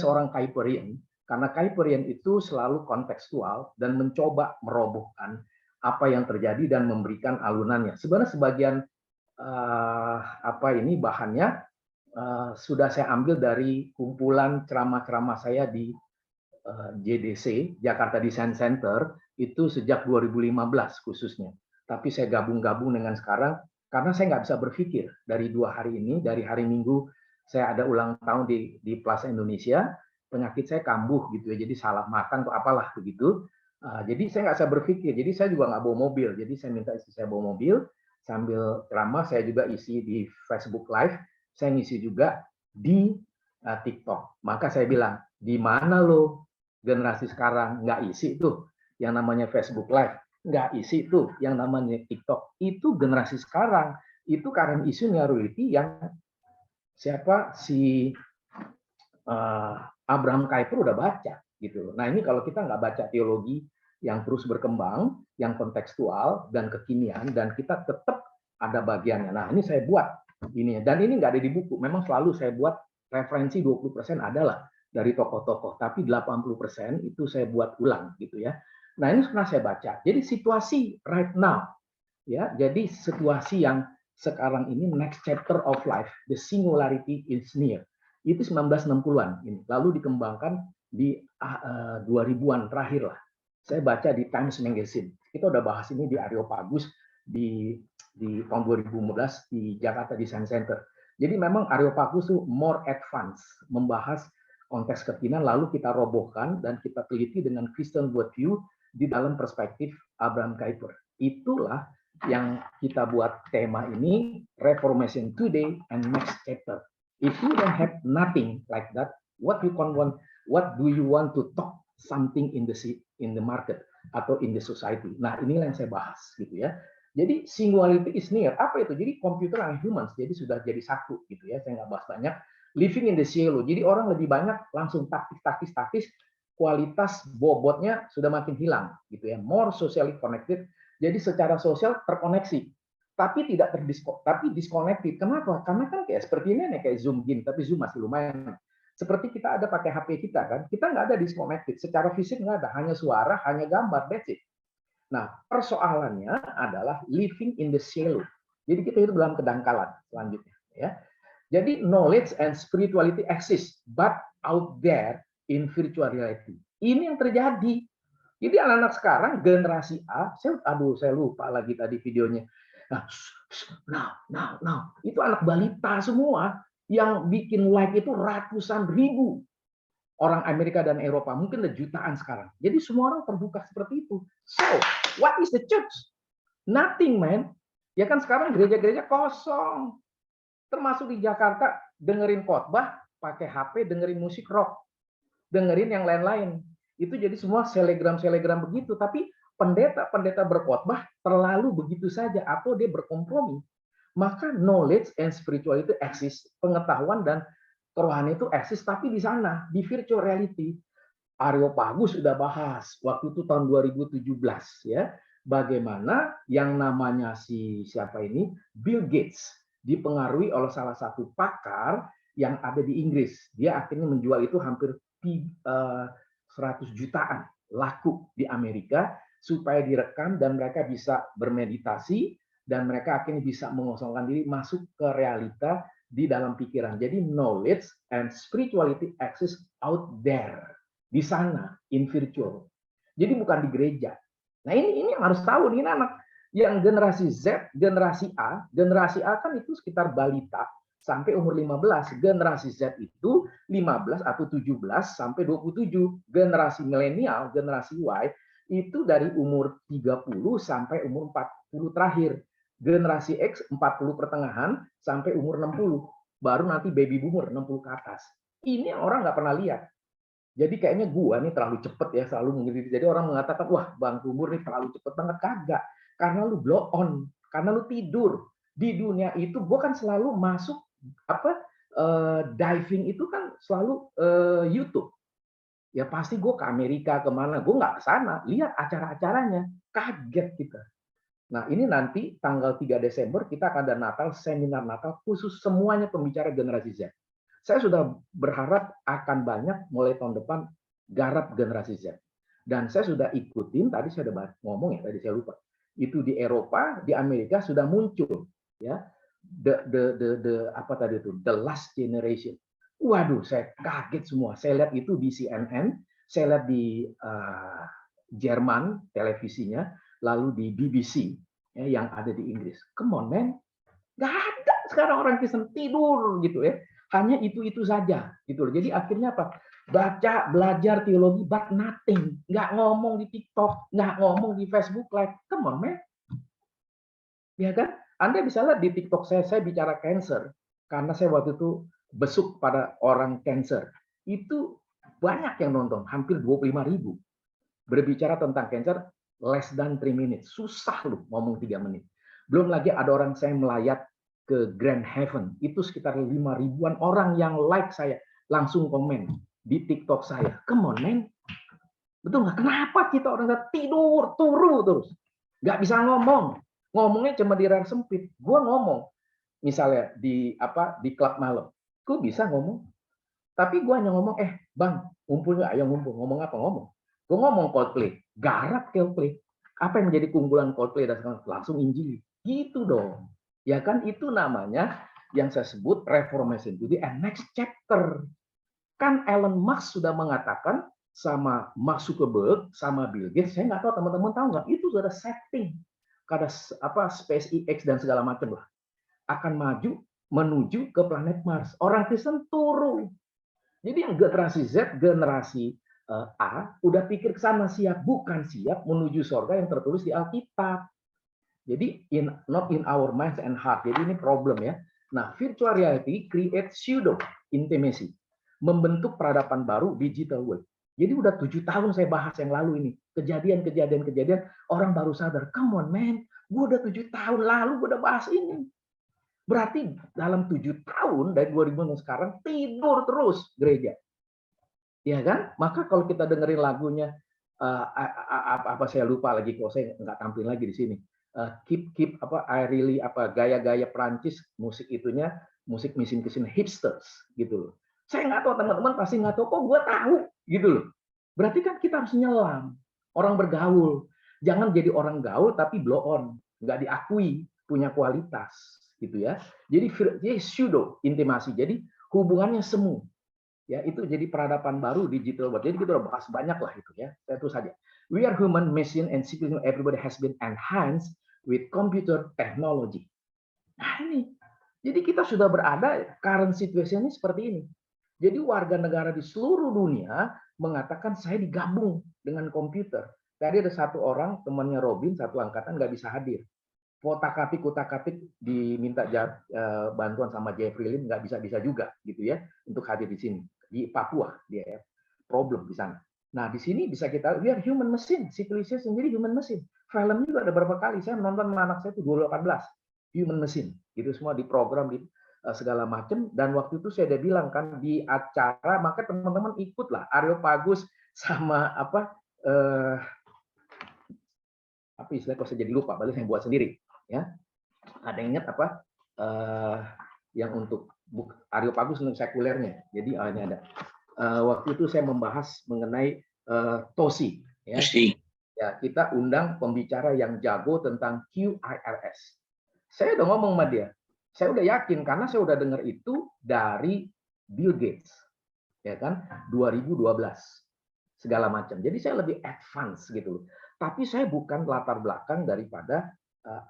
seorang Kuiperian, karena Kuiperian itu selalu kontekstual dan mencoba merobohkan apa yang terjadi dan memberikan alunannya. Sebenarnya sebagian bahannya sudah saya ambil dari kumpulan ceramah-ceramah saya di JDC, Jakarta Design Center, itu sejak 2015 khususnya. Tapi saya gabung-gabung dengan sekarang, karena saya nggak bisa berpikir dari 2 hari ini, dari hari Minggu saya ada ulang tahun di Plaza Indonesia, penyakit saya kambuh gitu ya, jadi salah makan atau apalah begitu. Jadi saya nggak bisa berpikir, jadi saya juga nggak bawa mobil, jadi saya minta istri saya bawa mobil, sambil ceramah saya juga isi di Facebook Live, saya ngisi juga di TikTok. Maka saya bilang, di mana lo generasi sekarang nggak isi tuh yang namanya Facebook Live, nggak isi tuh yang namanya TikTok. Itu generasi sekarang, itu current issue reality yang siapa si Abraham Kuyper udah baca gitu. Nah ini kalau kita nggak baca teologi yang terus berkembang, yang kontekstual dan kekinian, dan kita tetap ada bagiannya. Nah ini saya buat ini, dan ini nggak ada di buku. Memang selalu saya buat referensi 20% adalah dari tokoh-tokoh, tapi 80% itu saya buat ulang gitu ya. Nah ini pernah saya baca. Jadi situasi right now, ya. Jadi situasi yang sekarang ini next chapter of life, the singularity is near. Itu 1960-an ini. Lalu dikembangkan di 2000-an terakhir lah. Saya baca di Times Magazine. Kita udah bahas ini di Areopagus di tahun 2015 di Jakarta Design Center. Jadi memang Areopagus itu more advance, membahas konteks kekinian, lalu kita robohkan dan kita teliti dengan Christian worldview di dalam perspektif Abraham Kuyper. Itulah yang kita buat tema ini, Reformation Today and Next Chapter. If you don't have nothing like that, what do you want to talk something in the market atau in the society? Nah, inilah yang saya bahas gitu ya. Jadi singularity is near. Apa itu? Jadi computer and humans jadi sudah jadi satu gitu ya. Saya nggak bahas banyak. Living in the silo. Jadi orang lebih banyak langsung taktis, kualitas bobotnya sudah makin hilang gitu ya. More socially connected. Jadi secara sosial terkoneksi, tapi tidak disconnected. Kenapa? Karena kan kayak seperti ini nih, kayak Zoom gini, tapi Zoom masih lumayan. Seperti kita ada pakai HP kita kan, kita nggak ada disconnected. Secara fisik nggak ada, hanya suara, hanya gambar, that's it. Nah, persoalannya adalah living in the silo. Jadi kita hidup dalam kedangkalan selanjutnya. Ya. Jadi knowledge and spirituality exist, but out there in virtual reality. Ini yang terjadi. Jadi anak-anak sekarang generasi A, saya lupa lagi tadi videonya. Nah, itu anak balita semua yang bikin like itu ratusan ribu orang Amerika dan Eropa, mungkin ada jutaan sekarang. Jadi semua orang terbuka seperti itu. So, what is the church? Nothing, man. Ya kan sekarang gereja-gereja kosong. Termasuk di Jakarta, dengerin khotbah, pakai HP, dengerin musik rock, dengerin yang lain-lain. Itu jadi semua selegram begitu, tapi pendeta berkhotbah terlalu begitu saja atau dia berkompromi. Maka knowledge and spirituality exist, pengetahuan dan kerohanian itu eksis, tapi di sana, di virtual reality. Areopagus sudah bahas waktu itu tahun 2017 ya, bagaimana yang namanya siapa ini Bill Gates dipengaruhi oleh salah satu pakar yang ada di Inggris. Dia akhirnya menjual itu hampir 100 jutaan laku di Amerika supaya direkam dan mereka bisa bermeditasi dan mereka akhirnya bisa mengosongkan diri masuk ke realita di dalam pikiran. Jadi knowledge and spirituality exist out there, di sana, in virtual. Jadi bukan di gereja. Nah ini yang harus tahu, ini anak yang generasi Z, generasi A kan itu sekitar balita sampai umur 15. Generasi Z itu 15 atau 17 sampai 27. Generasi milenial, generasi Y itu dari umur 30 sampai umur 40 terakhir. Generasi X 40 pertengahan sampai umur 60. Baru nanti baby boomer 60 ke atas. Ini yang orang nggak pernah lihat. Jadi kayaknya gua nih terlalu cepet ya, selalu mengikuti. Jadi orang mengatakan, wah Bang Tumur nih terlalu cepet banget. Kagak. Karena lu blow on. Karena lu tidur. Di dunia itu gua kan selalu masuk diving itu kan selalu YouTube. Ya pasti gue ke Amerika kemana, gue nggak ke sana, lihat acara-acaranya, kaget kita. Nah ini nanti tanggal 3 Desember kita akan ada Natal, seminar Natal khusus semuanya pembicara generasi Z. Saya sudah berharap akan banyak mulai tahun depan garap generasi Z. Dan saya sudah ikutin, tadi saya udah ngomong ya, tadi saya lupa. Itu di Eropa, di Amerika sudah muncul ya. Apa tadi itu? The Last Generation. Waduh, saya kaget semua. Saya lihat itu di CNN, saya lihat di Jerman televisinya, lalu di BBC ya, yang ada di Inggris. Come on, man. Nggak ada sekarang orang Kristen tidur gitu ya. Hanya itu saja gitu. Jadi akhirnya apa? Baca, belajar teologi, but nothing. Nggak ngomong di TikTok, nggak ngomong di Facebook Live. Come on, man. Ya kan? Anda bisa lihat di TikTok saya bicara cancer. Karena saya waktu itu besuk pada orang cancer. Itu banyak yang nonton, hampir 25.000. Berbicara tentang cancer, less than 3 minutes. Susah loh ngomong 3 menit. Belum lagi ada orang saya melayat ke Grand Heaven. Itu sekitar 5.000-an orang yang like saya. Langsung komen di TikTok saya. Come on, man. Betul nggak? Kenapa kita orang tidur, turu terus? Nggak bisa ngomong. Ngomongnya cuma di ruang sempit. Gue ngomong. Misalnya di klub malam. Gue bisa ngomong. Tapi gue hanya ngomong, bang, ngumpul nggak? Ayo ngumpul. Ngomong apa? Ngomong. Gue ngomong Coldplay. Garap Coldplay. Apa yang menjadi keunggulan Coldplay? Dan langsung Injili. Gitu dong. Ya kan itu namanya yang saya sebut reformation. Jadi next chapter. Kan Elon Musk sudah mengatakan sama Mark Zuckerberg, sama Bill Gates, saya nggak tahu teman-teman tahu nggak, itu sudah setting. Kada SpaceX dan segala macam lah. Akan maju menuju ke planet Mars. Orang Kristen turun. Jadi yang generasi Z, generasi A, udah pikir ke sana siap, bukan siap menuju surga yang tertulis di Alkitab. Jadi not in our minds and heart. Jadi ini problem ya. Nah, virtual reality create pseudo intimacy, membentuk peradaban baru digital world. Jadi udah 7 tahun saya bahas yang lalu ini. Kejadian, orang baru sadar, come on man, gue udah 7 tahun lalu gue udah bahas ini. Berarti dalam 7 tahun dari 2000 sekarang tidur terus gereja. Ya kan? Maka kalau kita dengerin lagunya apa saya lupa lagi, kalau saya nggak tampil lagi di sini. Keep I really gaya-gaya Prancis, musik itunya musik missing kesin hipsters gitu loh. Saya nggak tahu, teman-teman pasti nggak tahu, kok gue tahu gitu loh. Berarti kan kita harus nyelam, orang bergaul. Jangan jadi orang gaul tapi blow on, nggak diakui punya kualitas gitu ya. Jadi pseudo intimasi. Jadi hubungannya semu. Ya, itu jadi peradaban baru digital world. Jadi kita udah bahas banyak lah itu ya. Saya terus saja. We are human, machine, and civilian. Everybody has been enhanced with computer technology. Nah ini, jadi kita sudah berada current situation ini seperti ini. Jadi warga negara di seluruh dunia mengatakan saya digabung dengan komputer. Tadi ada satu orang temannya Robin, satu angkatan nggak bisa hadir. Kutak-katik diminta bantuan sama Jeffrey Lim, nggak bisa juga gitu ya untuk hadir di sini. Di Papua dia ya, problem di sana. Nah di sini bisa kita, we are human machine, civilization jadi human machine. Film juga ada berapa kali saya menonton sama anak saya itu 2018, human machine, gitu semua diprogram di segala macam. Dan waktu itu saya udah bilang kan di acara, maka teman-teman ikutlah Areopagus sama apa istilah, kalau saya jadi lupa, baru saya buat sendiri ya. Ada yang ingat apa yang untuk Areopagus untuk sekulernya. Jadi ini ada. Waktu itu saya membahas mengenai TOSI. Ya. Ya, kita undang pembicara yang jago tentang QIRS. Saya udah ngomong sama dia. Saya udah yakin karena saya udah dengar itu dari Bill Gates. Ya kan? 2012. Segala macam. Jadi saya lebih advance gitu. Tapi saya bukan latar belakang daripada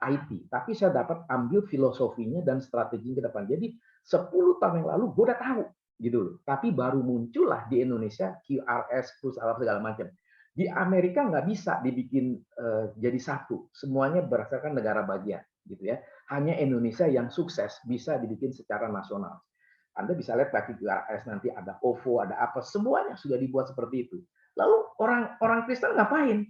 IT, tapi saya dapat ambil filosofinya dan strategi ke depan. Jadi 10 tahun yang lalu gue udah tahu gitu loh. Tapi baru muncullah di Indonesia QRS plus segala macam. Di Amerika nggak bisa dibikin jadi satu. Semuanya berdasarkan negara bagian gitu ya. Hanya Indonesia yang sukses bisa dibikin secara nasional. Anda bisa lihat pakai QRS, nanti ada OVO, ada apa, semuanya sudah dibuat seperti itu. Lalu orang Kristen ngapain?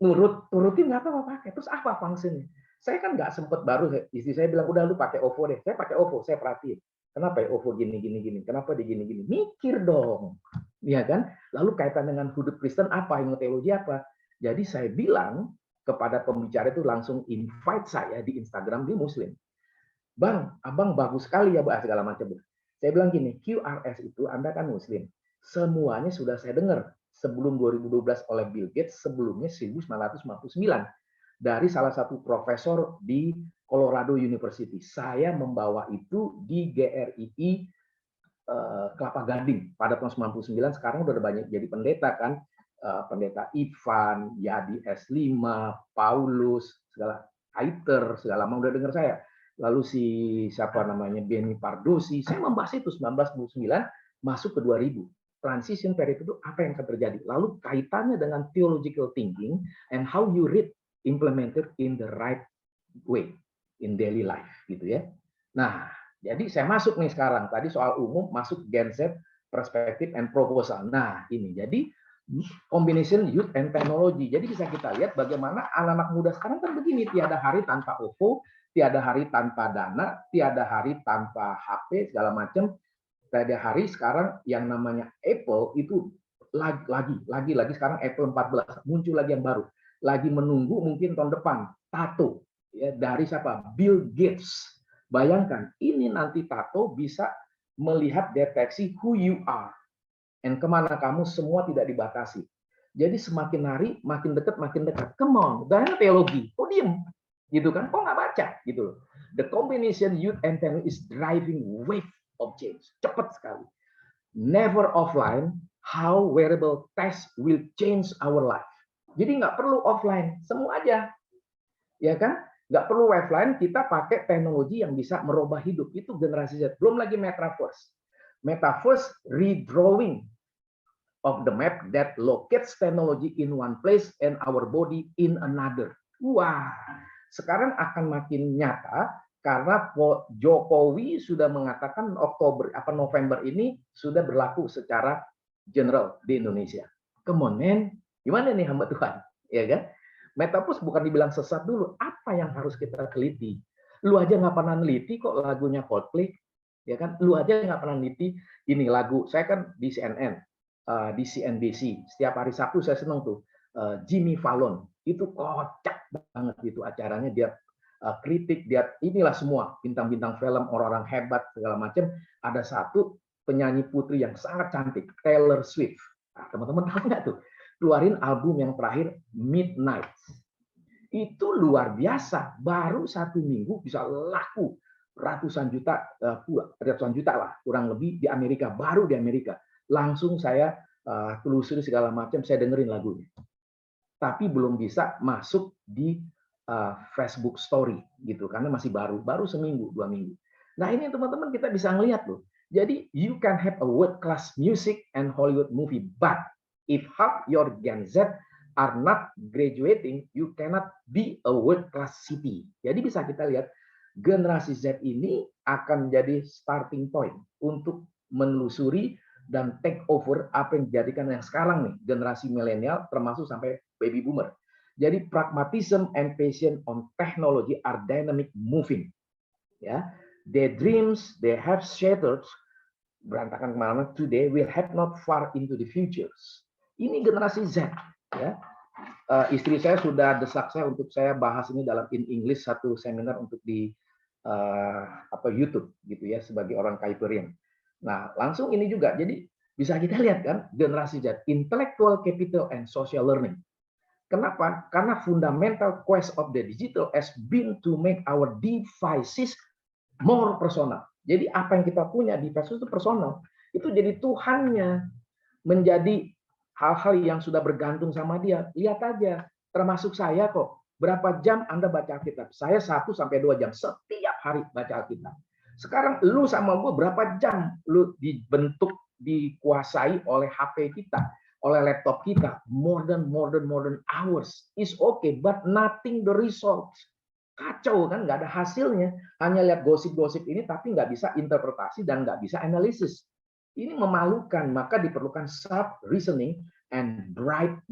Nurutin nggak apa-apa pakai. Terus apa fungsinya? Saya kan nggak sempet, baru istri saya bilang udah lu pakai OVO deh. Saya pakai OVO, saya perhatiin. Kenapa ya OVO gini. Kenapa di gini. Mikir dong. Ya kan? Lalu kaitan dengan hidup Kristen apa, ilmu teologi apa. Jadi saya bilang kepada pembicara itu langsung invite saya di Instagram, di Muslim. Bang, abang bagus sekali ya, Mbak, segala macam. Saya bilang gini, QRS itu Anda kan Muslim. Semuanya sudah saya dengar sebelum 2012 oleh Bill Gates, sebelumnya 1999 dari salah satu profesor di Colorado University. Saya membawa itu di GRII Kelapa Gading pada tahun 99. Sekarang udah banyak jadi pendeta kan, pendeta Ivan, Yadi S5, Paulus, segala Aiter, segala mau udah dengar saya. Lalu si siapa namanya Benny Pardosi, saya membahas itu 1999 masuk ke 2000. Transition period itu apa yang akan terjadi? Lalu kaitannya dengan theological thinking and how you read implemented in the right way in daily life gitu ya. Nah, jadi saya masuk nih sekarang tadi soal umum masuk Gen Z perspektif and proposal. Nah, ini jadi combination youth and technology. Jadi bisa kita lihat bagaimana anak-anak muda sekarang kan begini, tiada hari tanpa OVO, tiada hari tanpa dana, tiada hari tanpa HP segala macam. Tiada hari sekarang yang namanya Apple itu lagi sekarang Apple 14 muncul lagi yang baru. Lagi menunggu mungkin tahun depan tato ya dari siapa? Bill Gates. Bayangkan ini nanti tato bisa melihat deteksi who you are and kemana kamu semua tidak dibatasi. Jadi semakin hari makin dekat. Come on, dan teologi. Kok diem? Gitu kan? Kok nggak baca? Gitu loh. The combination youth and technology is driving wave of change. Cepat sekali. Never offline, how wearable test will change our life. Jadi nggak perlu offline, semua aja. Ya kan? Nggak perlu offline, kita pakai teknologi yang bisa merubah hidup. Itu generasi Z. Belum lagi metaverse. Metaverse redrawing of the map that locates technology in one place and our body in another. Wah, sekarang akan makin nyata karena Jokowi sudah mengatakan November ini sudah berlaku secara general di Indonesia. Come on, man. Gimana nih hamba Tuhan? Ya kan? Metaverse bukan dibilang sesat dulu. Apa yang harus kita teliti? Lu aja nggak pernah neliti kok lagunya Coldplay. Ya kan? Lu aja nggak pernah neliti ini lagu. Saya kan di CNN. Di CNBC setiap hari Sabtu saya senang tuh Jimmy Fallon itu kocak banget itu acaranya dia kritik dia inilah semua bintang-bintang film orang-orang hebat segala macam ada satu penyanyi putri yang sangat cantik Taylor Swift. Nah, teman-teman tahu nggak tuh keluarin album yang terakhir Midnight itu luar biasa baru 1 minggu bisa laku ratusan juta lah kurang lebih di Amerika baru di Amerika. Langsung saya telusuri segala macam, saya dengerin lagunya. Tapi belum bisa masuk di Facebook Story gitu, karena masih baru seminggu, 2 minggu. Nah ini teman-teman kita bisa ngelihat loh. Jadi you can have a world class music and Hollywood movie, but if half your Gen Z are not graduating, you cannot be a world class city. Jadi bisa kita lihat generasi Z ini akan jadi starting point untuk menelusuri dan take over apa yang dijadikan yang sekarang nih generasi milenial termasuk sampai baby boomer. Jadi pragmatism and passion on technology are dynamic moving. Ya, their dreams they have shattered berantakan kemana today will have not far into the futures. Ini generasi Z. Ya, istri saya sudah desak saya untuk saya bahas ini dalam in English satu seminar untuk di YouTube gitu ya sebagai orang Kaiperian. Nah, langsung ini juga. Jadi bisa kita lihat kan generasi Z, intellectual capital and social learning. Kenapa? Karena fundamental quest of the digital has been to make our devices more personal. Jadi apa yang kita punya device itu personal. Itu jadi Tuhannya, menjadi hal-hal yang sudah bergantung sama dia. Lihat aja, termasuk saya kok. Berapa jam Anda baca Alkitab? Saya 1 sampai 2 jam setiap hari baca Alkitab. Sekarang lu sama gue berapa jam lu dibentuk, dikuasai oleh HP kita, oleh laptop kita? More than hours. Is okay, but nothing the results. Kacau kan, nggak ada hasilnya. Hanya lihat gosip-gosip ini, tapi nggak bisa interpretasi dan nggak bisa analisis. Ini memalukan, maka diperlukan sharp reasoning and bright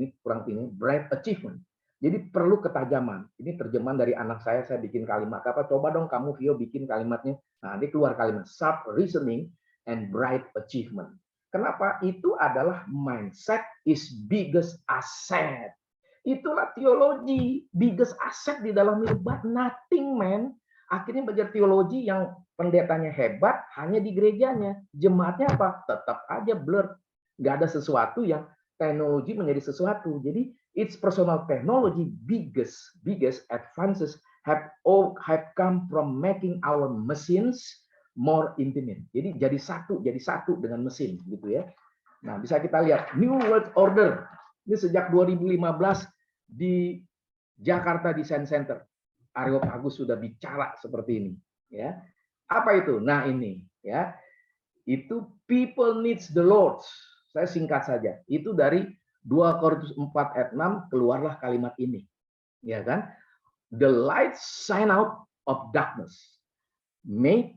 achievement. Jadi perlu ketajaman. Ini terjemahan dari anak saya bikin kalimat. Apa? Coba dong kamu Vio bikin kalimatnya. Nah, nanti keluar kalimat sharp reasoning and bright achievement. Kenapa? Itu adalah mindset is biggest asset. Itulah teologi, biggest asset di dalam hidup. But nothing, man. Akhirnya belajar teologi yang pendetanya hebat hanya di gerejanya. Jemaatnya apa? Tetap aja blur. Nggak ada sesuatu yang teknologi menjadi sesuatu. Jadi its personal technology biggest advances have come from making our machines more intimate. Jadi jadi satu dengan mesin gitu ya. Nah, bisa kita lihat New World Order. Ini sejak 2015 di Jakarta Design Center. Areopagus sudah bicara seperti ini, ya. Apa itu? Nah, ini, ya. Itu people needs the Lord. Saya singkat saja. Itu dari 2 Korintus 4 ayat 6 keluarlah kalimat ini. Ya kan? The light shine out of darkness. Make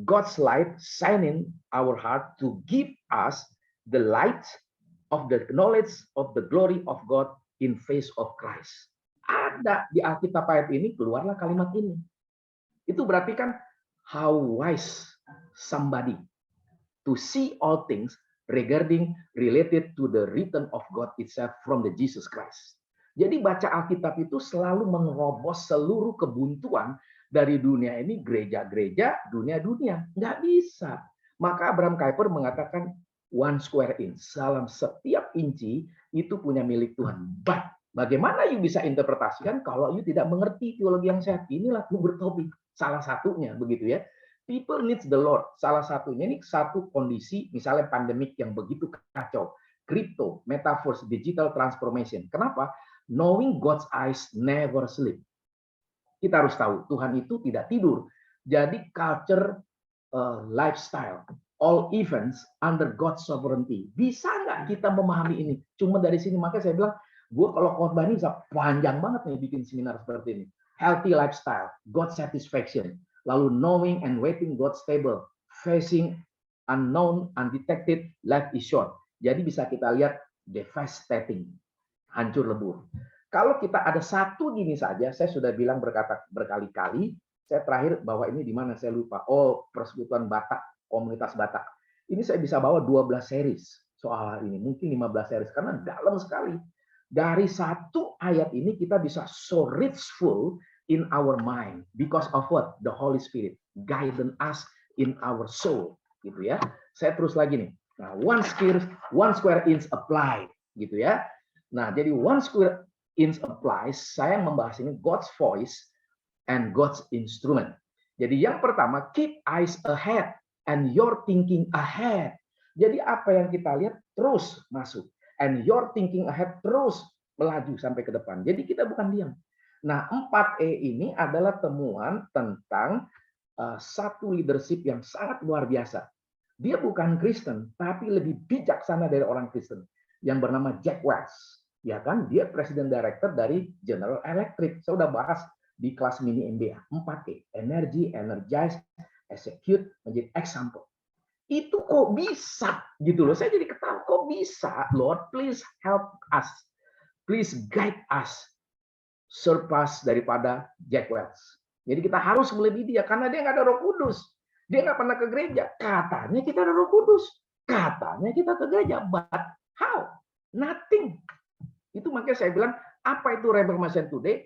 God's light shine in our heart to give us the light of the knowledge of the glory of God in face of Christ. Ada di Alkitab ayat ini, keluarlah kalimat ini. Itu berarti kan how wise somebody to see all things related to the written of God itself from the Jesus Christ. Jadi baca Alkitab itu selalu menerobos seluruh kebuntuan dari dunia ini, gereja-gereja, dunia-dunia. Nggak bisa. Maka Abraham Kuyper mengatakan, one square inch, dalam setiap inci itu punya milik Tuhan. But bagaimana you bisa interpretasikan kalau you tidak mengerti teologi yang sehat? Inilah kubur topik, salah satunya begitu ya. People needs the Lord. Salah satunya ini satu kondisi, misalnya pandemik yang begitu kacau. Crypto, metaverse, digital transformation. Kenapa? Knowing God's eyes never sleep. Kita harus tahu, Tuhan itu tidak tidur. Jadi culture, lifestyle, all events under God's sovereignty. Bisa nggak kita memahami ini? Cuma dari sini, makanya saya bilang, gue kalau khotbah ini bisa panjang banget nih bikin seminar seperti ini. Healthy lifestyle, God satisfaction, lalu knowing and waiting God's table, facing unknown, undetected, life is short. Jadi bisa kita lihat devastating, hancur lebur. Kalau kita ada satu gini saja, saya sudah bilang berkali-kali, saya terakhir bawa ini di mana saya lupa. Oh, Persekutuan Batak, komunitas Batak. Ini saya bisa bawa 12 series soal ini, mungkin 15 series karena dalam sekali. Dari satu ayat ini kita bisa so richful in our mind because of what? The Holy Spirit guiding us in our soul, gitu ya. Saya terus lagi nih. Nah, one square inch apply, gitu ya. Nah, jadi one square inch applies, saya membahas ini God's voice and God's instrument. Jadi yang pertama, keep eyes ahead and your thinking ahead. Jadi apa yang kita lihat terus masuk. And your thinking ahead terus melaju sampai ke depan. Jadi kita bukan diam. Nah, 4E ini adalah temuan tentang satu leadership yang sangat luar biasa. Dia bukan Kristen, tapi lebih bijaksana dari orang Kristen, yang bernama Jack Welch. Ya kan, dia presiden director dari General Electric. Saya sudah bahas di kelas mini MBA. 4E, energy, energize, execute, menjadi example. Itu kok bisa gitu loh. Saya jadi ketawa, kok bisa? Lord, please help us. Please guide us. Surpass daripada Jack Welch. Jadi kita harus melebihi dia karena dia nggak ada Roh Kudus. Dia nggak pernah ke gereja. Katanya kita ada Roh Kudus. Katanya kita ke gereja. But how? Nothing. Itu makanya saya bilang, apa itu Reformation Today?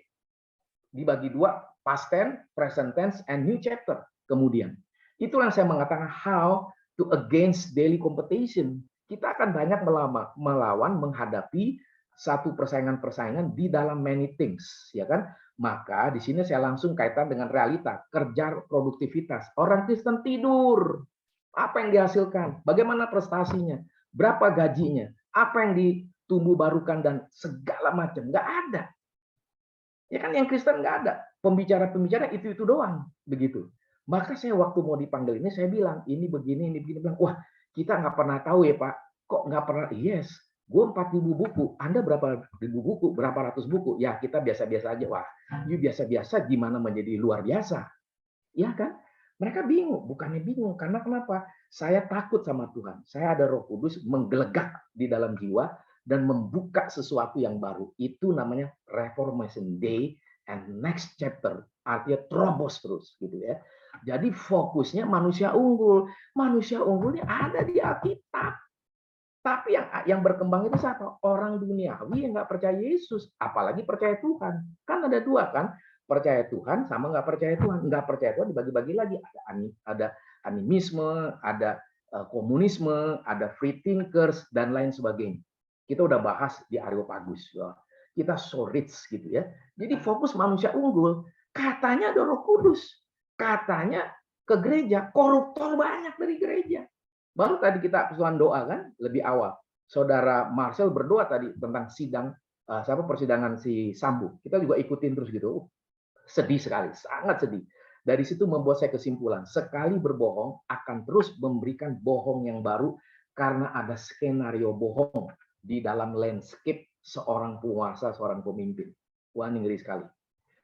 Dibagi dua, past tense, present tense, and new chapter. Kemudian, itulah yang saya mengatakan how to against daily competition. Kita akan banyak melawan, menghadapi satu persaingan-persaingan di dalam many things, ya kan? Maka di sini saya langsung kaitan dengan realita, kerja produktivitas. Orang Kristen tidur. Apa yang dihasilkan? Bagaimana prestasinya? Berapa gajinya? Apa yang ditumbuh barukan dan segala macam? Nggak ada. Ya kan yang Kristen nggak ada. Pembicara-pembicara itu doang. Begitu. Maka saya waktu mau dipanggil ini, saya bilang, ini begini, ini begini. Bilang, wah, kita nggak pernah tahu ya Pak. Kok nggak pernah? Yes, gue 4.000 buku. Anda berapa ribu buku? Berapa ratus buku? Ya, kita biasa-biasa aja. Wah, you biasa-biasa gimana menjadi luar biasa? Ya kan? Mereka bingung. Bukannya bingung. Karena kenapa? Saya takut sama Tuhan. Saya ada Roh Kudus menggelegak di dalam jiwa dan membuka sesuatu yang baru. Itu namanya Reformation Day and next chapter. Artinya terobos terus. Gitu ya. Jadi fokusnya manusia unggul. Manusia unggulnya ada di Alkitab. Tapi yang berkembang itu siapa? Orang duniawi yang nggak percaya Yesus. Apalagi percaya Tuhan. Kan ada dua kan. Percaya Tuhan sama nggak percaya Tuhan. Nggak percaya Tuhan dibagi-bagi lagi. Ada animisme, ada komunisme, ada free thinkers, dan lain sebagainya. Kita udah bahas di Areopagus. Kita so rich gitu ya. Jadi fokus manusia unggul. Katanya ada Roh Kudus. Katanya ke gereja. Koruptor banyak dari gereja. Baru tadi kita persoalan doa kan, lebih awal. Saudara Marcel berdoa tadi tentang persidangan si Sambo. Kita juga ikutin terus gitu. Sedih sekali, sangat sedih. Dari situ membuat saya kesimpulan, sekali berbohong akan terus memberikan bohong yang baru karena ada skenario bohong di dalam landscape seorang penguasa, seorang pemimpin. Wah, ini ngeri sekali.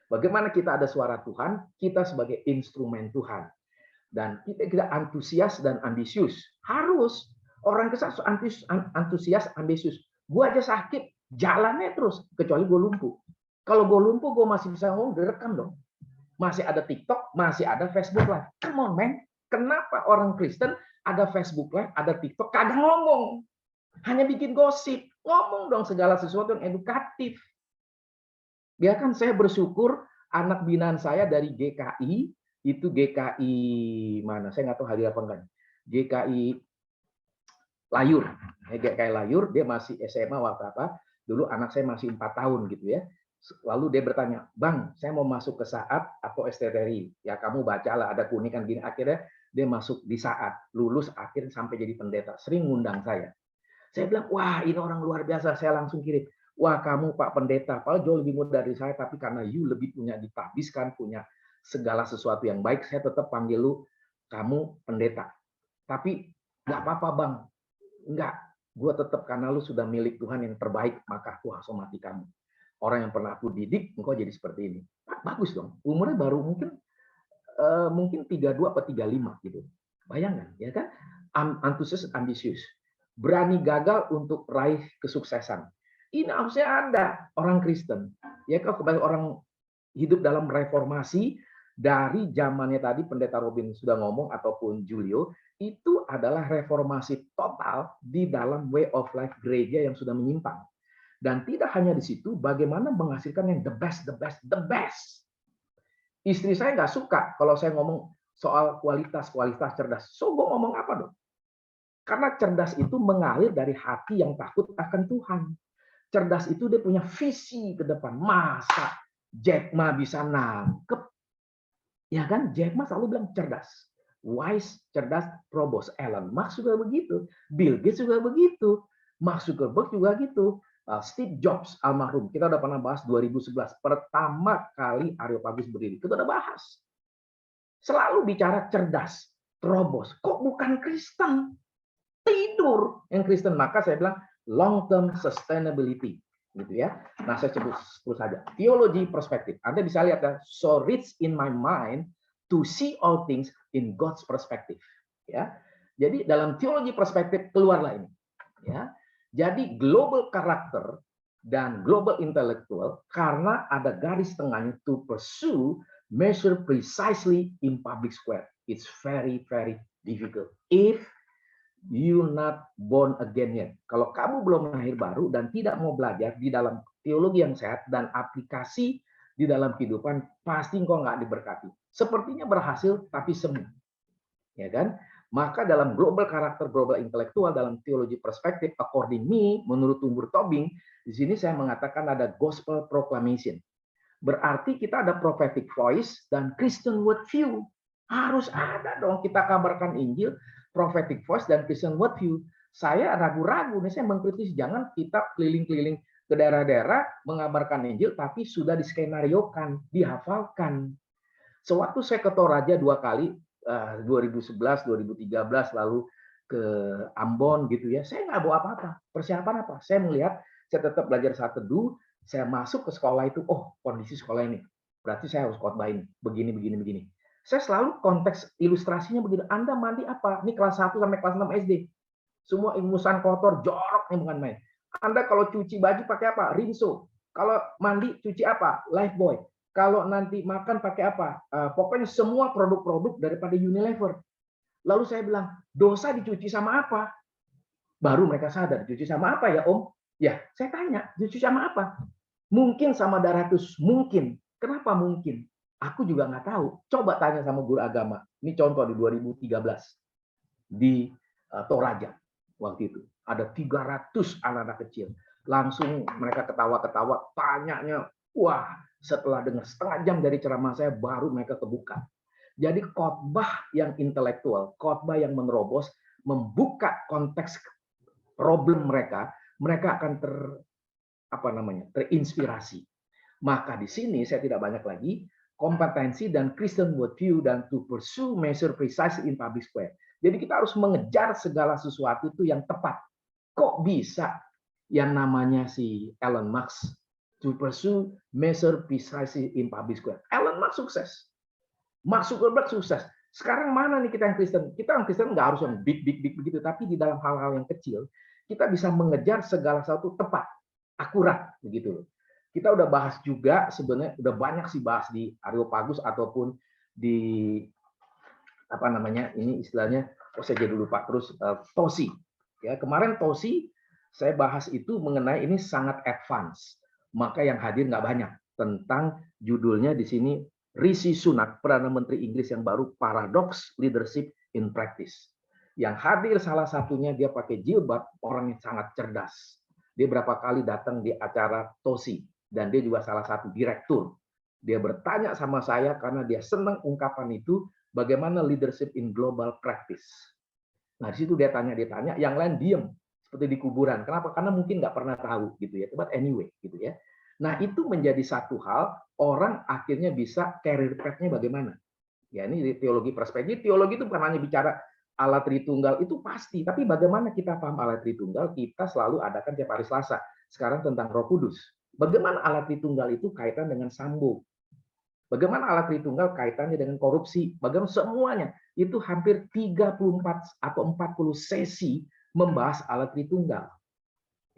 Bagaimana kita ada suara Tuhan, kita sebagai instrumen Tuhan. Dan kita antusias dan ambisius. Harus. Orang kesal antusias, ambisius. Gue aja sakit, jalannya terus. Kecuali gue lumpuh. Kalau gue lumpuh, gue masih bisa ngomong, direkam dong. Masih ada TikTok, masih ada Facebook Live. Come on, man. Kenapa orang Kristen ada Facebook Live, ada TikTok, kagak ngomong? Hanya bikin gosip. Ngomong dong segala sesuatu yang edukatif. Biarkan saya bersyukur anak binaan saya dari GKI, itu GKI mana? Saya nggak tahu hadir apa enggak. GKI Layur. GKI Layur, dia masih SMA waktu apa. Dulu anak saya masih 4 tahun gitu ya. Lalu dia bertanya, Bang, saya mau masuk ke Saat atau STTRI. Ya kamu bacalah, ada kuningan gini. Akhirnya dia masuk di Saat, lulus akhirnya sampai jadi pendeta. Sering ngundang saya. Saya bilang, wah ini orang luar biasa. Saya langsung kirim, wah kamu Pak Pendeta, Pak jauh lebih muda dari saya, tapi karena you lebih punya ditabiskan, punya segala sesuatu yang baik, saya tetap panggil lu, kamu pendeta. Tapi nggak apa-apa Bang, nggak. Gue tetap karena lu sudah milik Tuhan yang terbaik, maka aku harus mati kamu. Orang yang pernah aku didik, engkau jadi seperti ini. Bagus dong. Umurnya baru mungkin 32 atau 35 gitu. Bayangkan, ya kan? Antusias, ambisius. Berani gagal untuk raih kesuksesan. Ini harusnya ada orang Kristen. Ya kalau kebanyakan orang hidup dalam reformasi dari zamannya tadi Pendeta Robin sudah ngomong ataupun Julio, itu adalah reformasi total di dalam way of life gereja yang sudah menyimpang. Dan tidak hanya di situ, bagaimana menghasilkan yang the best, the best, the best. Istri saya nggak suka kalau saya ngomong soal kualitas cerdas. So, gue ngomong apa dong? Karena cerdas itu mengalir dari hati yang takut akan Tuhan. Cerdas itu dia punya visi ke depan. Masa Jack Ma bisa nangkep? Ya kan, Jack Ma selalu bilang cerdas. Wise, cerdas, Probos. Elon Musk juga begitu. Bill Gates juga begitu. Mark Zuckerberg juga gitu. Steve Jobs almarhum, kita udah pernah bahas 2011, pertama kali Areopagus berdiri, kita udah bahas. Selalu bicara cerdas, terobos. Kok bukan Kristen? Tidur yang Kristen. Maka saya bilang long term sustainability, gitu ya. Nah, saya sebut terus saja. Teologi perspektif. Anda bisa lihat ya, so rich in my mind to see all things in God's perspective. Ya. Jadi dalam teologi perspektif keluarlah ini. Ya. Jadi global karakter dan global intellectual karena ada garis tengahnya to pursue measure precisely in public square. It's very very difficult if you not born again yet. Kalau kamu belum lahir baru dan tidak mau belajar di dalam teologi yang sehat dan aplikasi di dalam kehidupan, pasti engkau nggak diberkati. Sepertinya berhasil tapi semu. Ya kan? Maka dalam global karakter, global intelektual, dalam teologi perspektif, according me, menurut Tumbur Tobing, di sini saya mengatakan ada gospel proclamation. Berarti kita ada prophetic voice dan Christian worldview. Harus ada dong kita kabarkan Injil, prophetic voice dan Christian worldview. Saya ragu-ragu, nih saya mengkritis, jangan kita keliling-keliling ke daerah-daerah mengabarkan Injil, tapi sudah diskenariokan, dihafalkan. Sewaktu saya ke Toraja 2 kali, 2011, 2013, lalu ke Ambon gitu ya, saya nggak bawa apa-apa. Persiapan apa? Saya melihat, saya tetap belajar saat teduh, saya masuk ke sekolah itu, oh kondisi sekolah ini, berarti saya harus khotbah ini, begini, begini, begini. Saya selalu konteks ilustrasinya begini, Anda mandi apa? Ini kelas 1 sampai kelas 6 SD. Semua ingusan kotor, jorok nih bukan main. Anda kalau cuci baju pakai apa? Rinso. Kalau mandi cuci apa? Lifebuoy. Kalau nanti makan pakai apa? Pokoknya semua produk-produk daripada Unilever. Lalu saya bilang, dosa dicuci sama apa? Baru mereka sadar, dicuci sama apa ya Om? Ya, saya tanya, dicuci sama apa? Mungkin sama darah Kristus, mungkin. Kenapa mungkin? Aku juga nggak tahu. Coba tanya sama guru agama. Ini contoh di 2013 di Toraja waktu itu. Ada 300 anak-anak kecil. Langsung mereka ketawa-ketawa, tanyanya, wah, setelah dengar setengah jam dari ceramah saya, baru mereka kebuka. Jadi khotbah yang intelektual, khotbah yang menerobos, membuka konteks problem mereka, mereka akan terinspirasi. Maka di sini saya tidak banyak lagi kompetensi dan Christian worldview dan to pursue measure precisely in public square. Jadi kita harus mengejar segala sesuatu itu yang tepat. Kok bisa yang namanya si Elon Musk to pursue measure precisely in public square? Elon Musk sukses. Mark Zuckerberg sukses. Sekarang mana nih kita yang Kristen? Kita yang Kristen nggak harus yang big begitu, tapi di dalam hal-hal yang kecil kita bisa mengejar segala sesuatu tepat, akurat begitu. Kita udah bahas juga sebenarnya udah banyak sih bahas di Areopagus ataupun di ini istilahnya saya jadi lupa terus TOSI. Ya, kemarin TOSI saya bahas itu mengenai ini sangat advance. Maka yang hadir nggak banyak tentang judulnya di sini Rishi Sunak, Perdana Menteri Inggris yang baru, Paradox Leadership in Practice. Yang hadir salah satunya dia pakai jilbab, orang yang sangat cerdas. Dia berapa kali datang di acara TOSI dan dia juga salah satu direktur. Dia bertanya sama saya karena dia senang ungkapan itu, bagaimana leadership in global practice. Nah, di situ dia tanya, yang lain diem seperti di kuburan. Kenapa? Karena mungkin nggak pernah tahu gitu ya. But anyway, gitu ya. Nah, itu menjadi satu hal, orang akhirnya bisa career path-nya bagaimana. Ya, ini teologi perspektif. Teologi itu bukan hanya bicara Allah Tritunggal, itu pasti. Tapi bagaimana kita paham Allah Tritunggal, kita selalu adakan tiap hari Selasa. Sekarang tentang Roh Kudus. Bagaimana Allah Tritunggal itu kaitan dengan Sambo. Bagaimana Allah Tritunggal kaitannya dengan korupsi. Bagaimana semuanya. Itu hampir 34 atau 40 sesi membahas Allah Tritunggal.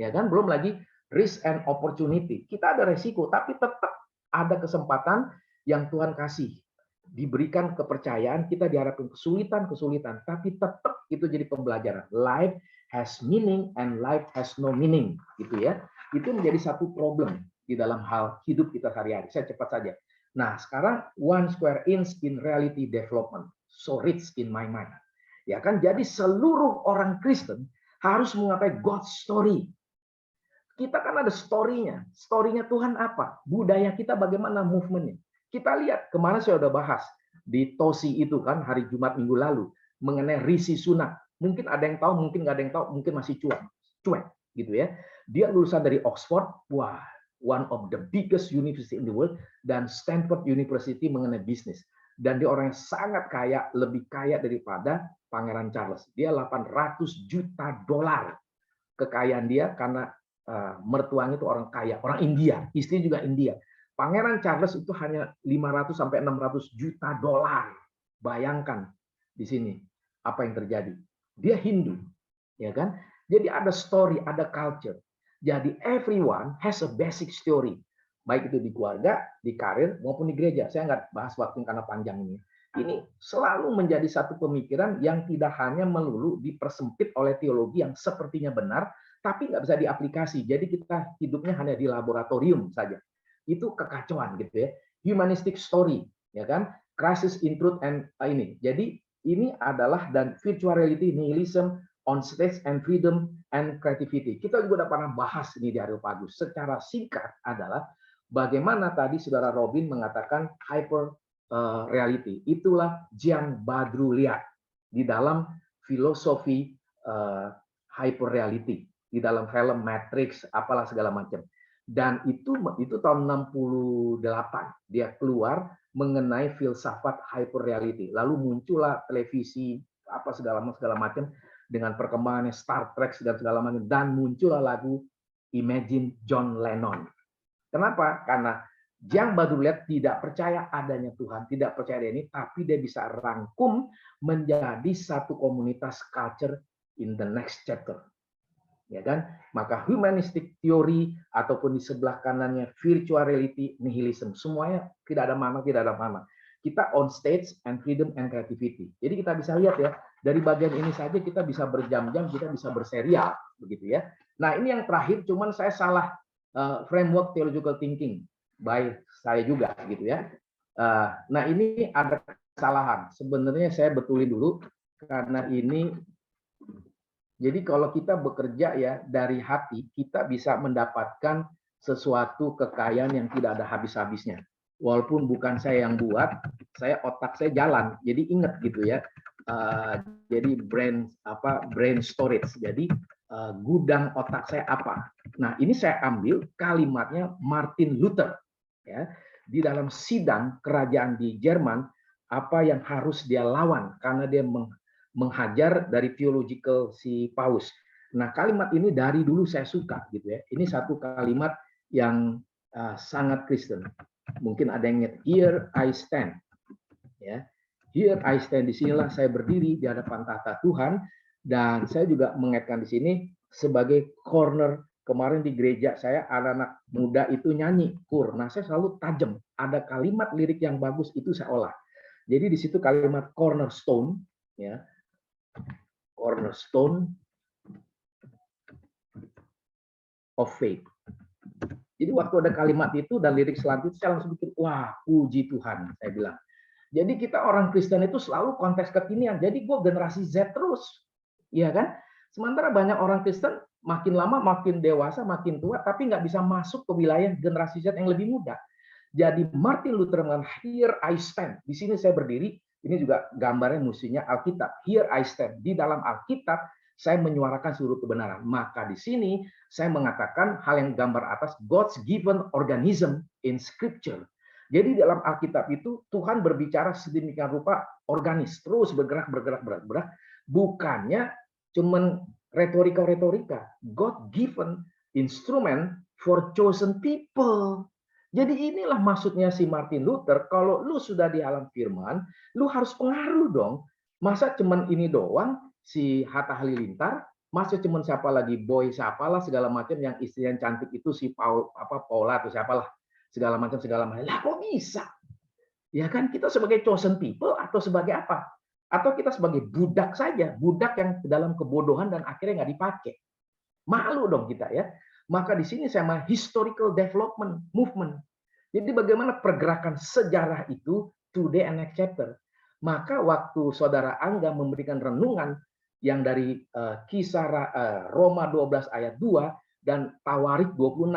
Ya kan? Belum lagi risk and opportunity. Kita ada resiko, tapi tetap ada kesempatan yang Tuhan kasih. Diberikan kepercayaan, kita diharapkan kesulitan, tapi tetap itu jadi pembelajaran. Life has meaning and life has no meaning, gitu ya. Itu menjadi satu problem di dalam hal hidup kita sehari-hari. Saya cepat saja. Nah, sekarang one square inch in reality development, so rich in my mind. Ya kan, jadi seluruh orang Kristen harus mengapai God's story. Kita kan ada story-nya. Story-nya Tuhan apa? Budaya kita bagaimana movement-nya. Kita lihat, kemarin saya udah bahas di TOSI itu kan, hari Jumat minggu lalu, mengenai Rishi Sunak. Mungkin ada yang tahu, mungkin nggak ada yang tahu, mungkin masih cuek gitu ya. Dia lulusan dari Oxford, wah, one of the biggest university in the world, dan Stanford University mengenai bisnis. Dan dia orang yang sangat kaya, lebih kaya daripada Pangeran Charles. Dia 800 juta dolar kekayaan dia karena mertuanya itu orang kaya, orang India, istri juga India. Pangeran Charles itu hanya 500 sampai 600 juta dolar. Bayangkan di sini apa yang terjadi. Dia Hindu, ya kan? Jadi ada story, ada culture. Jadi everyone has a basic story. Baik itu di keluarga, di karir maupun di gereja. Saya nggak bahas waktu karena panjang ini. Ini selalu menjadi satu pemikiran yang tidak hanya melulu dipersempit oleh teologi yang sepertinya benar, tapi nggak bisa diaplikasi. Jadi kita hidupnya hanya di laboratorium saja. Itu kekacauan gitu ya. Humanistic story, ya kan? Crisis in truth and ini. Jadi ini adalah dan virtual reality, nihilism, on stage and freedom and creativity. Kita juga udah pernah bahas ini di Areopagus. Secara singkat adalah bagaimana tadi Saudara Robin mengatakan hyper reality. Itulah Jean Baudrillard di dalam filosofi hyper reality. Di dalam film Matrix, apalah segala macam. Dan itu tahun 68 dia keluar mengenai filsafat hyper reality. Lalu muncullah televisi apa segala macam dengan perkembangannya Star Trek dan segala macam, dan muncullah lagu Imagine John Lennon. Kenapa? Karena Jean Baudrillard tidak percaya adanya Tuhan, tidak percaya ini, tapi dia bisa rangkum menjadi satu komunitas culture in the next chapter. Ya kan? Maka humanistic theory ataupun di sebelah kanannya virtual reality, nihilism, semuanya tidak ada mana. Kita on stage and freedom and creativity. Jadi kita bisa lihat ya, dari bagian ini saja kita bisa berjam-jam, kita bisa berserial begitu ya. Nah, ini yang terakhir, cuman saya salah framework theological thinking by saya juga gitu ya. Nah ini ada kesalahan. Sebenarnya saya betulin dulu karena ini. Jadi kalau kita bekerja ya dari hati, kita bisa mendapatkan sesuatu kekayaan yang tidak ada habis-habisnya. Walaupun bukan saya yang buat, otak saya jalan. Jadi ingat gitu ya. Jadi brain storage. Jadi gudang otak saya apa? Nah ini saya ambil kalimatnya Martin Luther ya di dalam sidang kerajaan di Jerman, apa yang harus dia lawan karena dia menghajar dari theological si Paus. Nah kalimat ini dari dulu saya suka gitu ya. Ini satu kalimat yang sangat Kristen. Mungkin ada yang ingat, here I stand. Ya, here I stand, di sinilah saya berdiri di hadapan tahta Tuhan. Dan saya juga mengaitkan di sini sebagai corner. Kemarin di gereja saya anak-anak muda itu nyanyi kur. Nah saya selalu tajam. Ada kalimat lirik yang bagus itu saya olah. Jadi di situ kalimat cornerstone, ya, cornerstone of faith. Jadi waktu ada kalimat itu dan lirik selanjutnya saya langsung pikir, wah puji Tuhan, saya bilang. Jadi kita orang Kristen itu selalu konteks kekinian. Jadi gue generasi Z terus, ya kan? Sementara banyak orang Kristen makin lama makin dewasa, makin tua, tapi nggak bisa masuk ke wilayah generasi Z yang lebih muda. Jadi Martin Luther mengatakan, here I stand. Di sini saya berdiri. Ini juga gambarnya musuhnya Alkitab. Here I stand. Di dalam Alkitab saya menyuarakan seluruh kebenaran. Maka di sini saya mengatakan hal yang gambar atas, God's given organism in Scripture. Jadi dalam Alkitab itu Tuhan berbicara sedemikian rupa organis, terus bergerak. Bukannya cuman retorika. God given instrument for chosen people. Jadi inilah maksudnya si Martin Luther, kalau lu sudah di alam firman, lu harus pengaruh dong. Masa cuman ini doang, si Hatta Halilintar, masa cuman siapa lagi, Boy siapalah, segala macam yang istri yang cantik itu si Paula atau siapalah, segala macam. Lah kok bisa? Ya kan kita sebagai chosen people atau sebagai apa? Atau kita sebagai budak saja, budak yang dalam kebodohan dan akhirnya nggak dipakai. Malu dong kita ya. Maka di sini saya historical development movement. Jadi bagaimana pergerakan sejarah itu today and next chapter. Maka waktu saudara Angga memberikan renungan yang dari kisah Roma 12 ayat 2 dan Tawarik 26.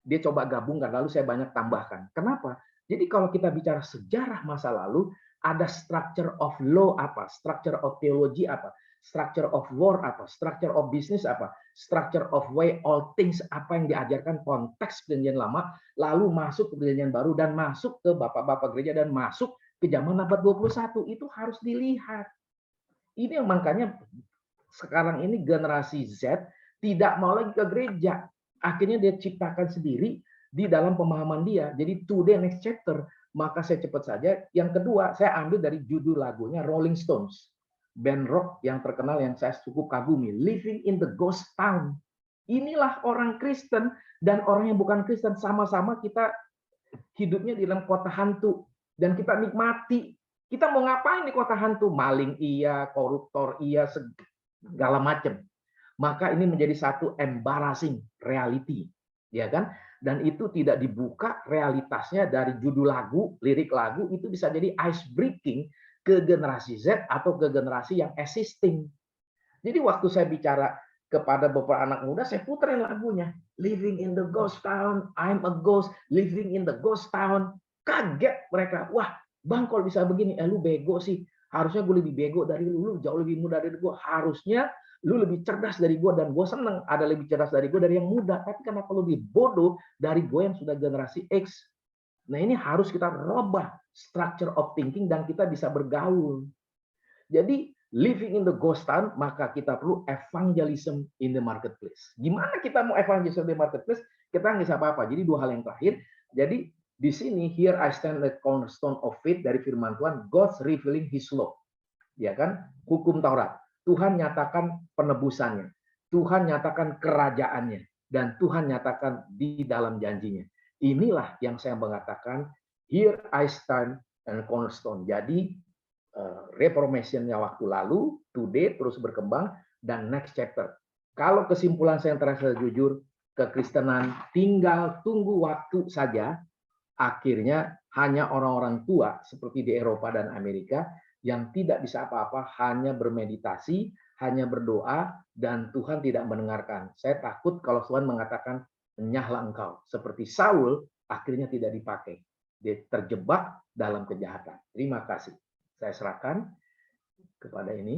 Dia coba gabungkan, lalu saya banyak tambahkan. Kenapa? Jadi kalau kita bicara sejarah masa lalu, ada structure of law apa, structure of theology apa, structure of war apa, structure of business apa, structure of way all things apa yang diajarkan konteks perjanjian lama, lalu masuk ke perjanjian baru dan masuk ke bapak-bapak gereja dan masuk ke zaman abad 21. Itu harus dilihat. Ini yang makanya sekarang ini generasi Z tidak mau lagi ke gereja. Akhirnya dia ciptakan sendiri di dalam pemahaman dia. Jadi today next chapter. Maka saya cepat saja. Yang kedua, saya ambil dari judul lagunya Rolling Stones. Band rock yang terkenal yang saya cukup kagumi. Living in the Ghost Town. Inilah orang Kristen dan orang yang bukan Kristen. Sama-sama kita hidupnya di dalam kota hantu. Dan kita nikmati. Kita mau ngapain di kota hantu? Maling iya, koruptor iya, segala macam. Maka ini menjadi satu embarrassing reality. Ya kan? Dan itu tidak dibuka realitasnya dari judul lagu, lirik lagu, itu bisa jadi ice breaking ke generasi Z atau ke generasi yang existing. Jadi waktu saya bicara kepada beberapa anak muda, saya puterin lagunya. Living in the ghost town, I'm a ghost, living in the ghost town. Kaget mereka, wah bang kalau bisa begini, lu bego sih. Harusnya gue lebih bego dari lu jauh lebih muda dari gue. Harusnya lu lebih cerdas dari gue, dan gue seneng ada lebih cerdas dari gue dari yang muda, tapi kenapa lu lebih bodoh dari gue yang sudah generasi X? Nah ini harus kita robah structure of thinking dan kita bisa bergaul. Jadi living in the ghost town, maka kita perlu evangelism in the marketplace. Gimana kita mau evangelism in the marketplace? Kita nggak bisa apa-apa. Jadi dua hal yang terakhir. Jadi di sini here I stand the cornerstone of faith dari firman Tuhan, God's revealing His law, ya kan? Hukum Taurat. Tuhan nyatakan penebusannya, Tuhan nyatakan kerajaannya, dan Tuhan nyatakan di dalam janjinya. Inilah yang saya mengatakan, here I stand and cornerstone. Jadi reformationnya waktu lalu, today terus berkembang, dan next chapter. Kalau kesimpulan saya yang terakhir jujur, kekristenan tinggal tunggu waktu saja, akhirnya hanya orang-orang tua seperti di Eropa dan Amerika yang tidak bisa apa-apa, hanya bermeditasi, hanya berdoa, dan Tuhan tidak mendengarkan. Saya takut kalau Tuhan mengatakan, "Enyahlah engkau." Seperti Saul, akhirnya tidak dipakai. Dia terjebak dalam kejahatan. Terima kasih. Saya serahkan kepada ini.